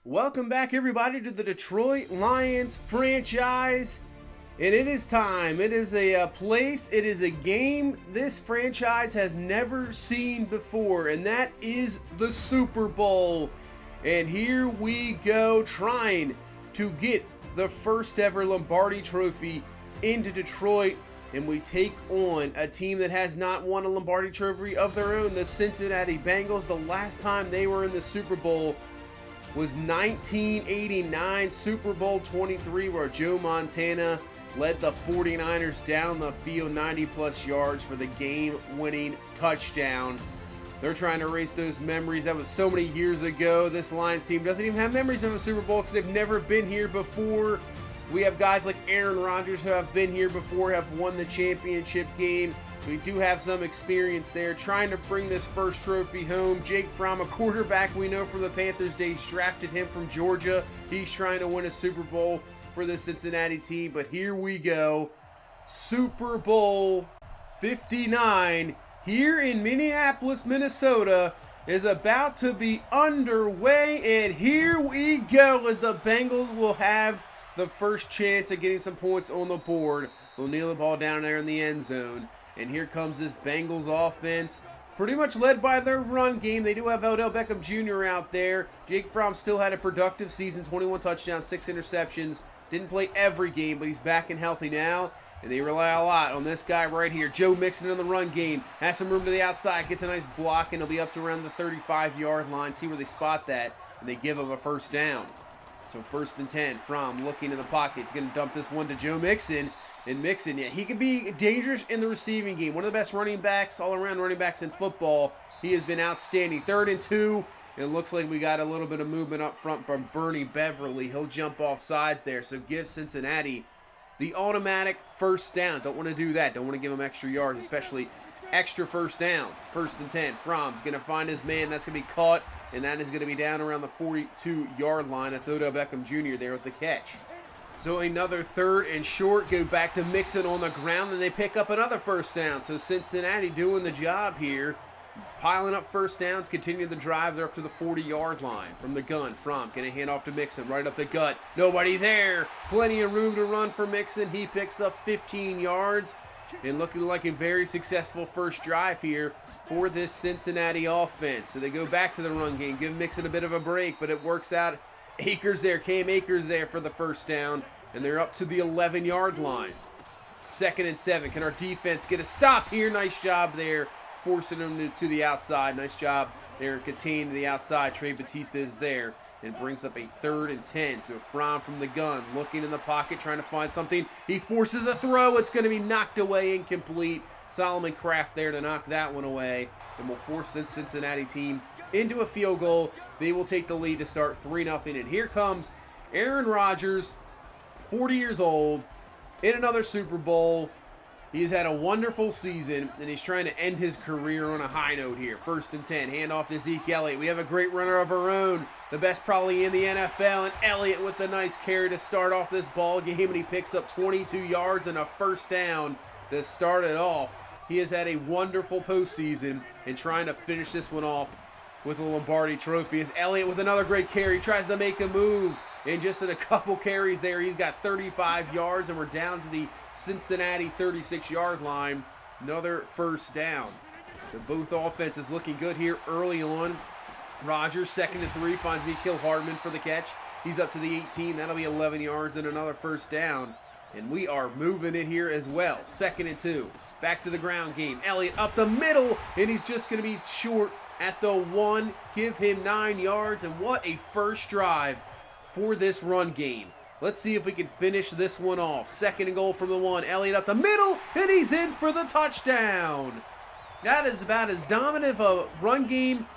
Welcome back, everybody, to the Detroit Lions franchise. And it is time. It is a place, it is a game this franchise has never seen before, and that is the Super Bowl. And here we go, trying to get the first ever Lombardi Trophy into Detroit. And we take on a team that has not won a Lombardi Trophy of their own, the Cincinnati Bengals. The last time they were in the Super Bowl was 1989, Super Bowl 23, where Joe Montana led the 49ers down the field 90-plus yards for the game-winning touchdown. They're trying to erase those memories. That was so many years ago. This Lions team doesn't even have memories of a Super Bowl because they've never been here before. We have guys like Aaron Rodgers who have been here before, have won the championship game. We do have some experience there, trying to bring this first trophy home. Jake Fromm, a quarterback we know from the Panthers days, drafted him from Georgia. He's trying to win a Super Bowl for the Cincinnati team. But here we go. Super Bowl 59 here in Minneapolis, Minnesota is about to be underway. And here we go as the Bengals will have the first chance at getting some points on the board. They'll kneel the ball down there in the end zone. And here comes this Bengals offense, pretty much led by their run game. They do have Odell Beckham Jr. out there. Jake Fromm still had a productive season, 21 touchdowns, 6 interceptions. Didn't play every game, but he's back and healthy now. And they rely a lot on this guy right here. Joe Mixon in the run game. Has some room to the outside, gets a nice block, and he'll be up to around the 35-yard line. See where they spot that, and they give him a first down. So 1st and 10, Fromm looking in the pocket. He's going to dump this one to Joe Mixon. And Mixon, yeah, he can be dangerous in the receiving game. One of the best running backs, all-around running backs in football. He has been outstanding. 3rd and 2. It looks like we got a little bit of movement up front from Bernie Beverly. He'll jump off sides there. So give Cincinnati the automatic first down. Don't want to do that. Don't want to give them extra yards, especially extra first downs. 1st and 10. Fromm's going to find his man. That's going to be caught, and that is going to be down around the 42-yard line. That's Odell Beckham Jr. there with the catch. So another 3rd and short, go back to Mixon on the ground, and they pick up another first down. So Cincinnati doing the job here, piling up first downs, continue the drive. They're up to the 40-yard line from the gun. Fromm going to hand off to Mixon, right up the gut. Nobody there. Plenty of room to run for Mixon. He picks up 15 yards, and looking like a very successful first drive here for this Cincinnati offense. So they go back to the run game, give Mixon a bit of a break, but it works out. Cam Akers there for the first down, and they're up to the 11-yard line. 2nd and 7. Can our defense get a stop here? Nice job there, forcing them to the outside. Nice job there, contained to the outside. Trey Batista is there and brings up a 3rd and 10. So Fromm from the gun, looking in the pocket, trying to find something. He forces a throw. It's going to be knocked away, incomplete. Solomon Kraft there to knock that one away, and will force the Cincinnati team into a field goal. They will take the lead to start 3-0. And here comes Aaron Rodgers, 40 years old, in another Super Bowl. He's had a wonderful season, and he's trying to end his career on a high note here. 1st and 10, hand off to Zeke Elliott. We have a great runner of our own, the best probably in the NFL, and Elliott with the nice carry to start off this ball game, and he picks up 22 yards and a first down to start it off. He has had a wonderful postseason, and trying to finish this one off with a Lombardi Trophy. As Elliott with another great carry, tries to make a move, and just in a couple carries there, he's got 35 yards, and we're down to the Cincinnati 36-yard line. Another first down. So both offenses looking good here early on. Rodgers, 2nd and 3, finds Mecole Hardman for the catch. He's up to the 18. That'll be 11 yards and another first down. And we are moving it here as well. 2nd and 2. Back to the ground game. Elliott up the middle, and he's just going to be short at the 1, give him 9 yards, and what a first drive for this run game. Let's see if we can finish this one off. 2nd and goal from the 1, Elliott up the middle, and he's in for the touchdown. That is about as dominant of a run game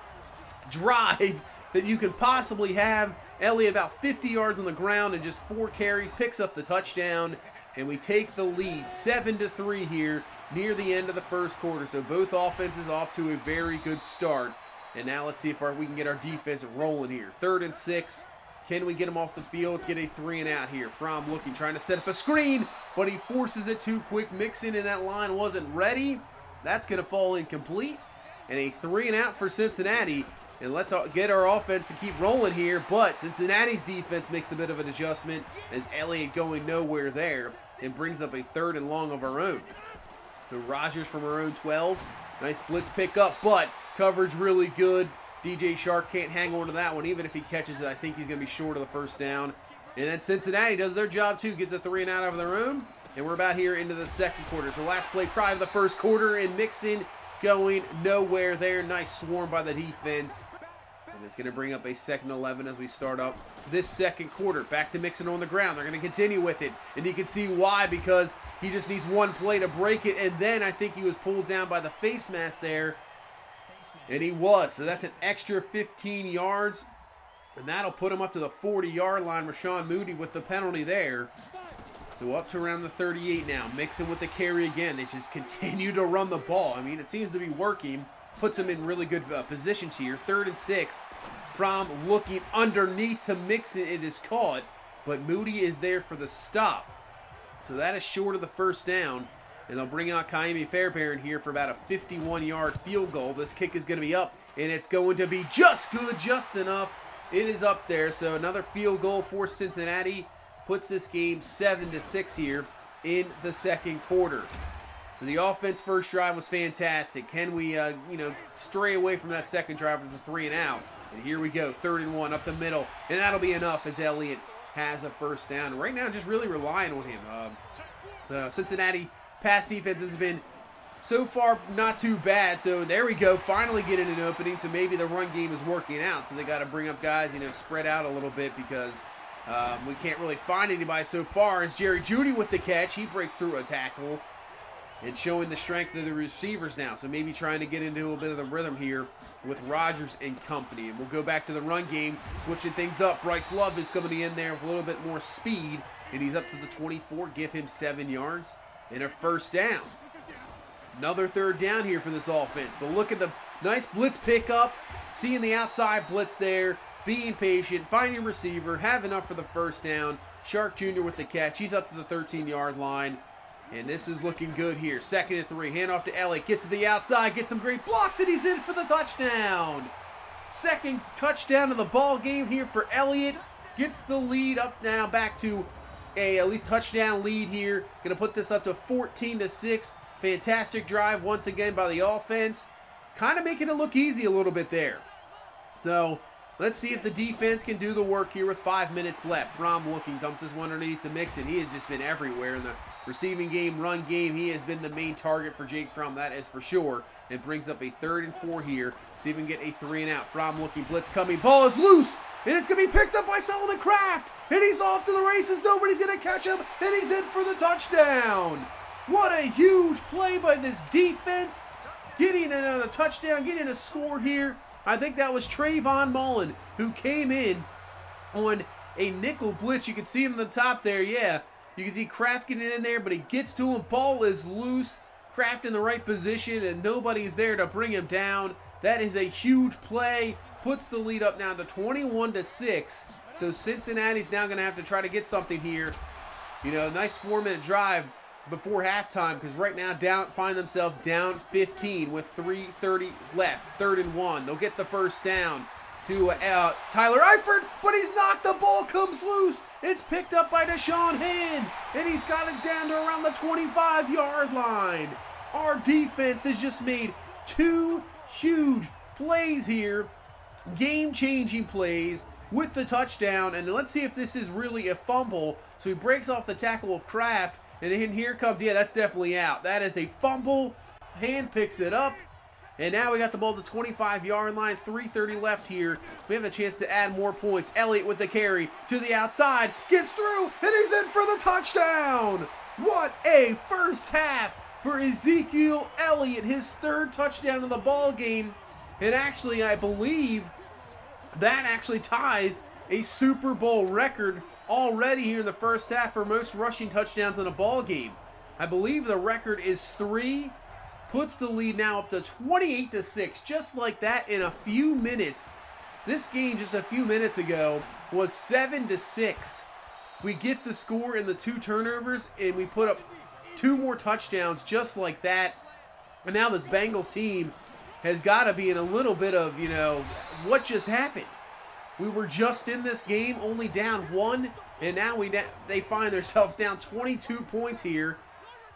drive that you can possibly have. Elliott about 50 yards on the ground and just 4 carries, picks up the touchdown, and we take the lead 7-3 here near the end of the first quarter. So both offenses off to a very good start. And now let's see if we can get our defense rolling here. 3rd and 6. Can we get him off the field? Get a 3-and-out here. Fromm looking, trying to set up a screen, but he forces it too quick. Mixon in that line wasn't ready. That's going to fall incomplete. And a 3-and-out for Cincinnati. And let's get our offense to keep rolling here. But Cincinnati's defense makes a bit of an adjustment as Elliott going nowhere there and brings up a 3rd and long of our own. So Rodgers from our own 12. Nice blitz pickup, but coverage really good. DJ Shark can't hang on to that one. Even if he catches it, I think he's going to be short of the first down. And then Cincinnati does their job too. Gets a 3 and out of their own. And we're about here into the second quarter. So last play probably of the first quarter, and Mixon going nowhere there. Nice swarm by the defense. And it's going to bring up a 2nd and 11 as we start up this second quarter. Back to Mixon on the ground. They're going to continue with it. And you can see why, because he just needs one play to break it. And then I think he was pulled down by the face mask there. And he was. So that's an extra 15 yards. And that'll put him up to the 40-yard line. Rashawn Moody with the penalty there. So up to around the 38 now. Mixon with the carry again. They just continue to run the ball. I mean, it seems to be working. Puts him in really good positions here. 3rd and 6 from looking underneath to Mixon. It is caught, but Moody is there for the stop. So that is short of the first down. And they'll bring out Kaimi Fairbairn here for about a 51-yard field goal. This kick is going to be up, and it's going to be just good, just enough. It is up there. So another field goal for Cincinnati puts this game 7-6 here in the second quarter. So the offense first drive was fantastic. Can we, stray away from that second drive with the 3 and out? And here we go, 3rd and 1 up the middle. And that'll be enough as Elliott has a first down. Right now, just really relying on him. The Cincinnati pass defense has been so far not too bad. So there we go, finally getting an opening. So maybe the run game is working out. So they got to bring up guys, spread out a little bit because we can't really find anybody so far. As Jerry Jeudy with the catch, he breaks through a tackle. And showing the strength of the receivers now. So maybe trying to get into a bit of the rhythm here with Rodgers and company. And we'll go back to the run game, switching things up. Bryce Love is coming in there with a little bit more speed. And he's up to the 24. Give him 7 yards and a first down. Another 3rd down here for this offense. But look at the nice blitz pickup. Seeing the outside blitz there. Being patient. Finding receiver. Have enough for the first down. Shark Jr. with the catch. He's up to the 13-yard line. And this is looking good here. 2nd and 3. Hand off to Elliott. Gets to the outside. Gets some great blocks. And he's in for the touchdown. Second touchdown of the ball game here for Elliott. Gets the lead up now back to a at least touchdown lead here. Going to put this up to 14-6. Fantastic drive once again by the offense. Kind of making it look easy a little bit there. So let's see if the defense can do the work here with 5 minutes left. Fromm looking, dumps this one underneath the Mixon. He has just been everywhere in the receiving game, run game. He has been the main target for Jake Fromm, that is for sure. And brings up a 3rd and 4 here. See if we can get a 3 and out. Fromm looking, blitz coming. Ball is loose, and it's going to be picked up by Solomon Kraft. And he's off to the races. Nobody's going to catch him, and he's in for the touchdown. What a huge play by this defense. Getting a touchdown, getting a score here. I think that was Trayvon Mullen who came in on a nickel blitz. You can see him in the top there, yeah. You can see Kraft getting in there, but he gets to him. Ball is loose. Kraft in the right position, and nobody's there to bring him down. That is a huge play. Puts the lead up now to 21-6. So Cincinnati's now going to have to try to get something here. Nice 4-minute drive before halftime, because right now find themselves down 15 with 3:30 left. 3rd and 1. They'll get the first down to Tyler Eifert, but he's knocked. The ball comes loose. It's picked up by Deshaun Hand, and he's got it down to around the 25-yard line. Our defense has just made 2 huge plays here, game-changing plays with the touchdown. And let's see if this is really a fumble. So he breaks off the tackle of Kraft, and then here comes, yeah, that's definitely out. That is a fumble. Hand picks it up. And now we got the ball to the 25-yard line. 3:30 left here. We have a chance to add more points. Elliott with the carry to the outside. Gets through, and he's in for the touchdown. What a first half for Ezekiel Elliott. His 3rd touchdown of the ball game. And actually, I believe that actually ties a Super Bowl record already here in the first half for most rushing touchdowns in a ball game. I believe the record is 3. Puts the lead now up to 28-6, just like that in a few minutes. This game just a few minutes ago was 7-6. We get the score in the 2 turnovers, and we put up 2 more touchdowns just like that. And now this Bengals team has got to be in a little bit of, what just happened? We were just in this game, only down 1, and now they find themselves down 22 points here.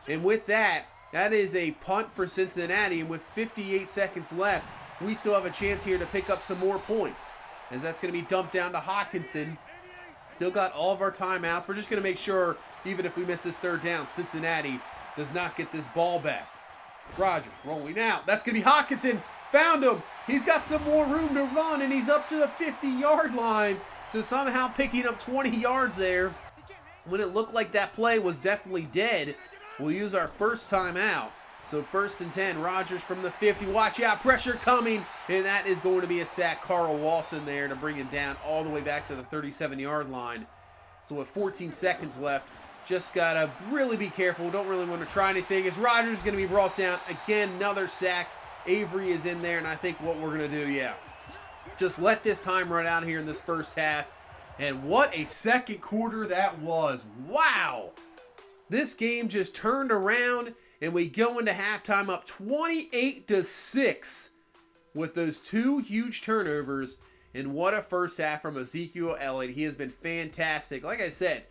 And with that is a punt for Cincinnati, and with 58 seconds left, we still have a chance here to pick up some more points, as that's going to be dumped down to Hawkinson. Still got all of our timeouts. We're just going to make sure, even if we miss this third down, Cincinnati does not get this ball back. Rodgers rolling out. That's going to be Hawkinson. Found him. He's got some more room to run, and he's up to the 50-yard line. So somehow picking up 20 yards there. When it looked like that play was definitely dead, we'll use our first timeout. So 1st and 10, Rodgers from the 50. Watch out, pressure coming, and that is going to be a sack. Carl Walson there to bring him down all the way back to the 37-yard line. So with 14 seconds left, just got to really be careful. Don't really want to try anything, as Rodgers is going to be brought down. Again, another sack. Avery is in there, and I think what we're going to do, just let this time run out here in this first half. And what a second quarter that was. Wow! This game just turned around, and we go into halftime up 28-6 with those 2 huge turnovers. And what a first half from Ezekiel Elliott. He has been fantastic. Like I said,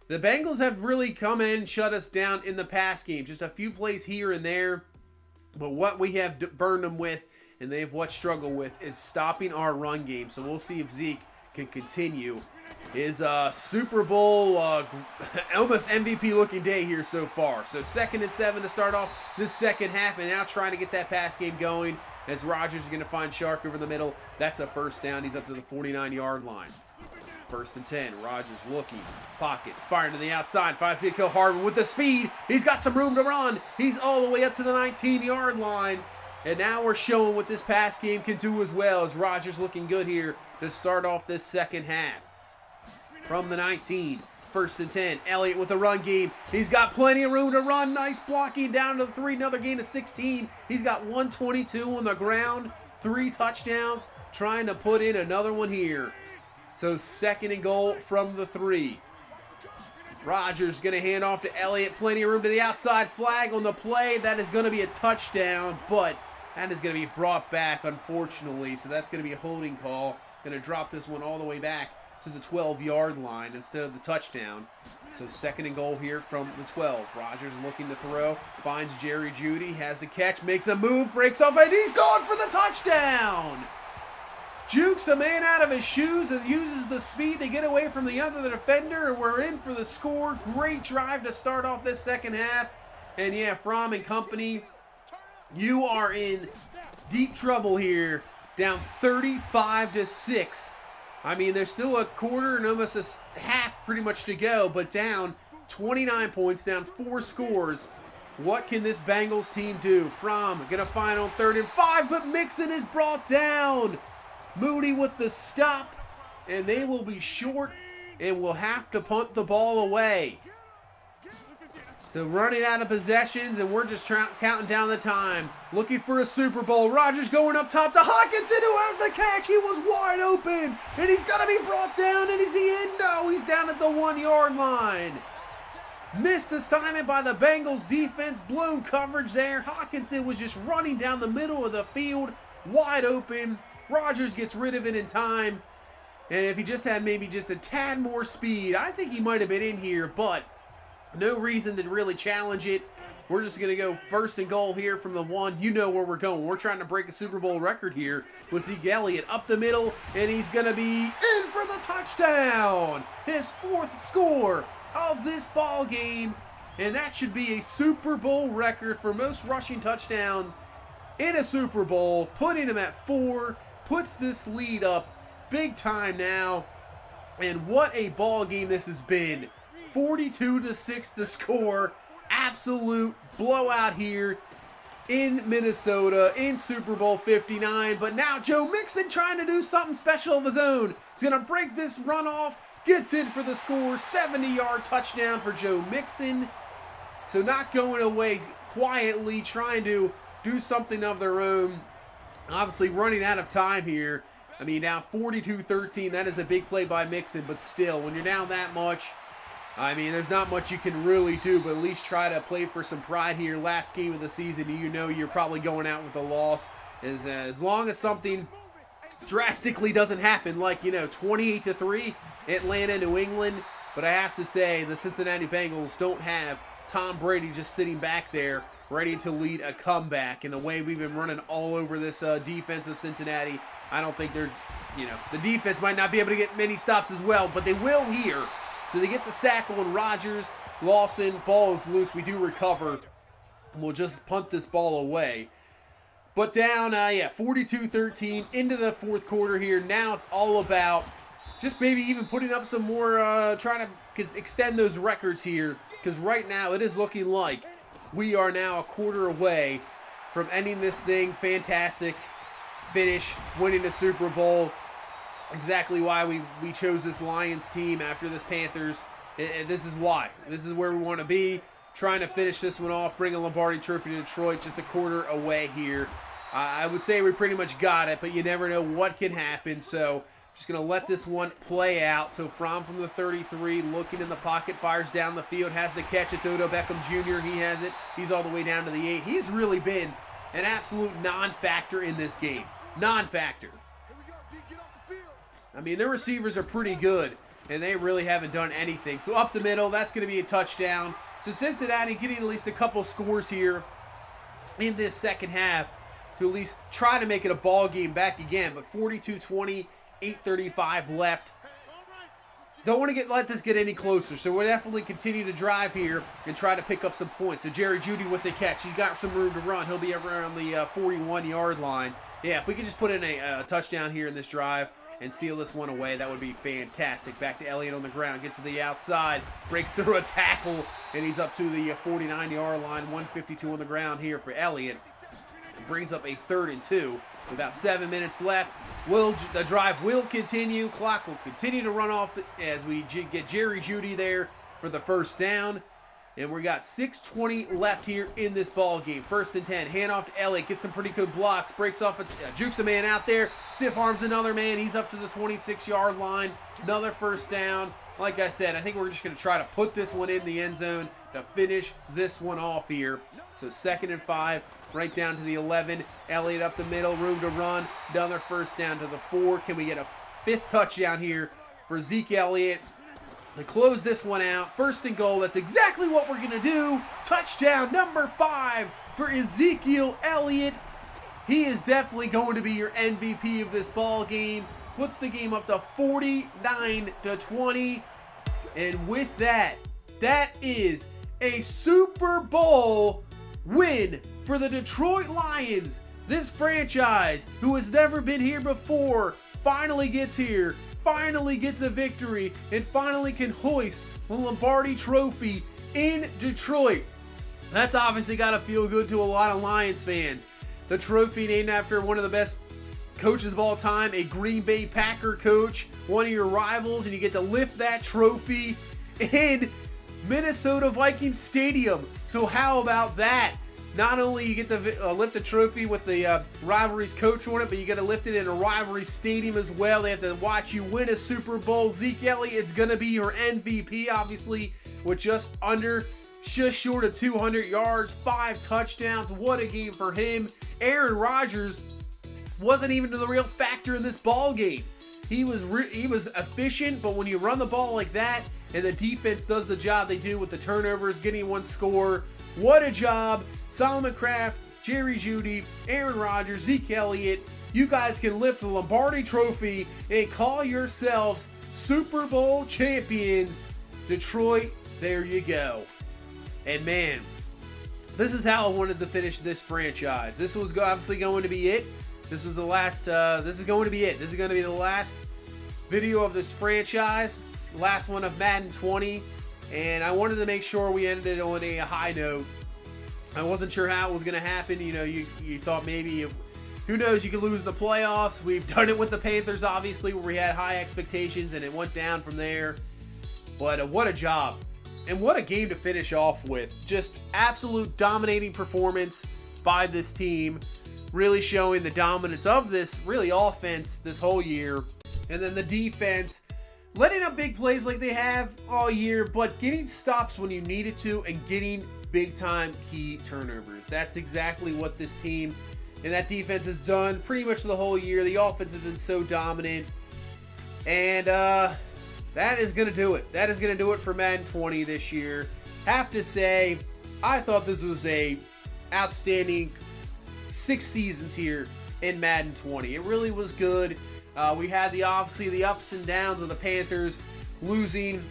the Bengals have really come in and shut us down in the pass game. Just a few plays here and there. But what we have burned them with, and they've struggled with, is stopping our run game. So we'll see if Zeke can continue his Super Bowl, almost MVP looking day here so far. So 2nd and 7 to start off this second half, and now trying to get that pass game going as Rodgers is going to find Shark over the middle. That's a first down. He's up to the 49-yard line. 1st and 10, Rodgers looking, pocket, firing to the outside, finds Mecole Hardman with the speed. He's got some room to run. He's all the way up to the 19-yard line. And now we're showing what this pass game can do as well, as Rodgers looking good here to start off this second half. From the 19, 1st and 10, Elliott with the run game. He's got plenty of room to run. Nice blocking down to the 3, another gain of 16. He's got 122 on the ground, 3 touchdowns, trying to put in another one here. So 2nd and goal from the 3. Rodgers going to hand off to Elliott. Plenty of room to the outside. Flag on the play. That is going to be a touchdown, but that is going to be brought back, unfortunately. So that's going to be a holding call. Going to drop this one all the way back to the 12-yard line instead of the touchdown. So 2nd and goal here from the 12. Rodgers looking to throw. Finds Jerry Jeudy. Has the catch. Makes a move. Breaks off, and he's gone for the touchdown. Jukes a man out of his shoes and uses the speed to get away from the other defender, and we're in for the score. Great drive to start off this second half. And Fromm and company, you are in deep trouble here. Down 35-6. I mean, there's still a quarter and almost a half pretty much to go, but down 29 points, down 4 scores. What can this Bengals team do? Fromm gonna find on 3rd and 5, but Mixon is brought down. Moody with the stop, and they will be short and will have to punt the ball away. So running out of possessions, and we're just counting down the time. Looking for a Super Bowl. Rodgers going up top to Hawkinson, who has the catch. He was wide open, and he's going to be brought down, and is he in? No, he's down at the 1-yard line. Missed assignment by the Bengals defense. Blown coverage there. Hawkinson was just running down the middle of the field, wide open. Rodgers gets rid of it in time, and if he just had maybe just a tad more speed, I think he might have been in here, but no reason to really challenge it. We're just going to go 1st and goal here from the 1. You know where we're going. We're trying to break a Super Bowl record here with Zeke Elliott up the middle, and he's going to be in for the touchdown. His 4th score of this ball game, and that should be a Super Bowl record for most rushing touchdowns in a Super Bowl, putting him at 4. Puts this lead up big time now. And what a ball game this has been. 42-6 the score. Absolute blowout here in Minnesota in Super Bowl 59. But now Joe Mixon trying to do something special of his own. He's going to break this run off. Gets in for the score. 70-yard touchdown for Joe Mixon. So not going away quietly, trying to do something of their own. Obviously running out of time here. I mean, now 42-13, that is a big play by Mixon, but still, when you're down that much, I mean, there's not much you can really do, but at least try to play for some pride here. Last game of the season, you know you're probably going out with a loss. As long as something drastically doesn't happen, like, 28-3 Atlanta, New England. But I have to say, the Cincinnati Bengals don't have Tom Brady just sitting back there ready to lead a comeback. And the way we've been running all over this defense of Cincinnati, I don't think they're, the defense might not be able to get many stops as well, but they will here. So they get the sack on Rodgers. Lawson, ball is loose. We do recover. And we'll just punt this ball away. But down, 42-13 into the fourth quarter here. Now it's all about just maybe even putting up some more, trying to extend those records here. Because right now it is looking like we are now a quarter away from ending this thing. Fantastic finish, winning the Super Bowl. Exactly why we chose this Lions team after this Panthers. This is why. This is where we want to be. Trying to finish this one off, bring a Lombardi Trophy to Detroit, just a quarter away here. I would say we pretty much got it, but you never know what can happen. So just going to let this one play out. So from the 33, looking in the pocket, fires down the field, has the catch. It's Odell Beckham Jr. He has it. He's all the way down to the 8. He's really been an absolute non-factor in this game. Non-factor. I mean, their receivers are pretty good, and they really haven't done anything. So up the middle, that's going to be a touchdown. So Cincinnati getting at least a couple scores here in this second half to at least try to make it a ball game back again. But 42-20, 8:35 left. Don't want to let this get any closer, so we'll definitely continue to drive here and try to pick up some points. So Jerry Jeudy with the catch. He's got some room to run. He'll be around the 41-yard line. Yeah, if we could just put in a touchdown here in this drive and seal this one away, that would be fantastic. Back to Elliott on the ground, gets to the outside, breaks through a tackle, and he's up to the 49-yard line. 152 on the ground here for Elliott. It brings up a 3rd and 2 with about 7 minutes left. The drive will continue. Clock will continue to run off as we get Jerry Jeudy there for the first down. And we got 6:20 left here in this ball game. 1st and 10. Handoff to Elliott. Gets some pretty good blocks. Breaks off, jukes a man out there. Stiff arms another man. He's up to the 26-yard line. Another first down. Like I said, I think we're just going to try to put this one in the end zone to finish this one off here. So 2nd and 5. Right down to the 11. Elliott up the middle. Room to run. Another first down to the 4. Can we get a 5th touchdown here for Zeke Elliott to close this one out? 1st and goal. That's exactly what we're going to do. Touchdown number 5 for Ezekiel Elliott. He is definitely going to be your MVP of this ball game. Puts the game up to 49-20. And with that, that is a Super Bowl win for the Detroit Lions. This franchise, who has never been here before, finally gets here, finally gets a victory, and finally can hoist the Lombardi Trophy in Detroit. That's obviously got to feel good to a lot of Lions fans. The trophy named after one of the best coaches of all time, a Green Bay Packer coach, one of your rivals, and you get to lift that trophy in Minnesota Vikings Stadium. So how about that? Not only you get to lift a trophy with the rivalry's coach on it, but you get to lift it in a rivalry stadium as well. They have to watch you win a Super Bowl. Zeke Elliott is going to be your MVP, obviously, with just short of 200 yards, 5 touchdowns. What a game for him. Aaron Rodgers wasn't even the real factor in this ball game. He was efficient, but when you run the ball like that and the defense does the job they do with the turnovers, getting one score, what a job. Solomon Kraft, Jerry Jeudy, Aaron Rodgers, Zeke Elliott. You guys can lift the Lombardi Trophy and call yourselves Super Bowl champions. Detroit, there you go. And man, this is how I wanted to finish this franchise. This was obviously going to be it. This was the last, this is going to be it. This is going to be the last video of this franchise. Last one of Madden 20. And I wanted to make sure we ended on a high note. I wasn't sure how it was going to happen. You thought maybe, who knows, you could lose in the playoffs. We've done it with the Panthers, obviously, where we had high expectations, and it went down from there. But what a job. And what a game to finish off with. Just absolute dominating performance by this team. Really showing the dominance of this, really, offense this whole year. And then the defense letting up big plays like they have all year, but getting stops when you need it to and getting big-time key turnovers. That's exactly what this team and that defense has done pretty much the whole year. The offense has been so dominant, and that is going to do it. That is going to do it for Madden 20 this year. Have to say, I thought this was a outstanding 6 seasons here in Madden 20. It really was good. We had obviously the ups and downs of the Panthers losing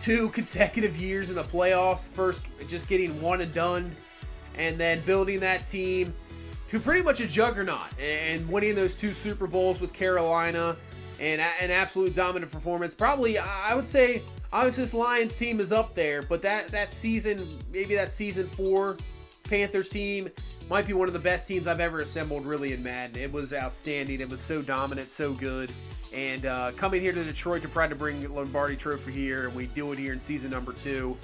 2 consecutive years in the playoffs. First, just getting one and done, and then building that team to pretty much a juggernaut and winning those 2 Super Bowls with Carolina and an absolute dominant performance. Probably, I would say, obviously this Lions team is up there, but that season, maybe that season 4 Panthers team might be one of the best teams I've ever assembled really in Madden. It was outstanding. It was so dominant, so good. And coming here to Detroit to try to bring the Lombardi Trophy here, and we do it here in season number 2.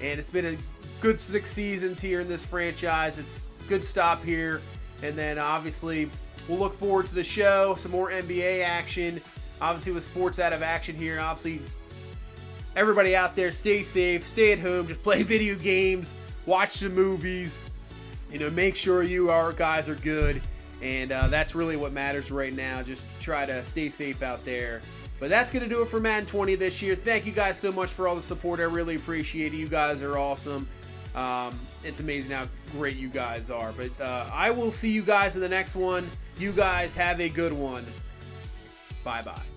And it's been a good 6 seasons here in this franchise. It's a good stop here. And then obviously we'll look forward to the show, some more NBA action. Obviously with sports out of action here, obviously everybody out there, stay safe, stay at home, just play video games, watch some movies, make sure you guys are good, and that's really what matters right now. Just try to stay safe out there. But that's going to do it for Madden 20 this year. Thank you guys so much for all the support. I really appreciate it. You guys are awesome. It's amazing how great you guys are. But I will see you guys in the next one. You guys have a good one. Bye-bye.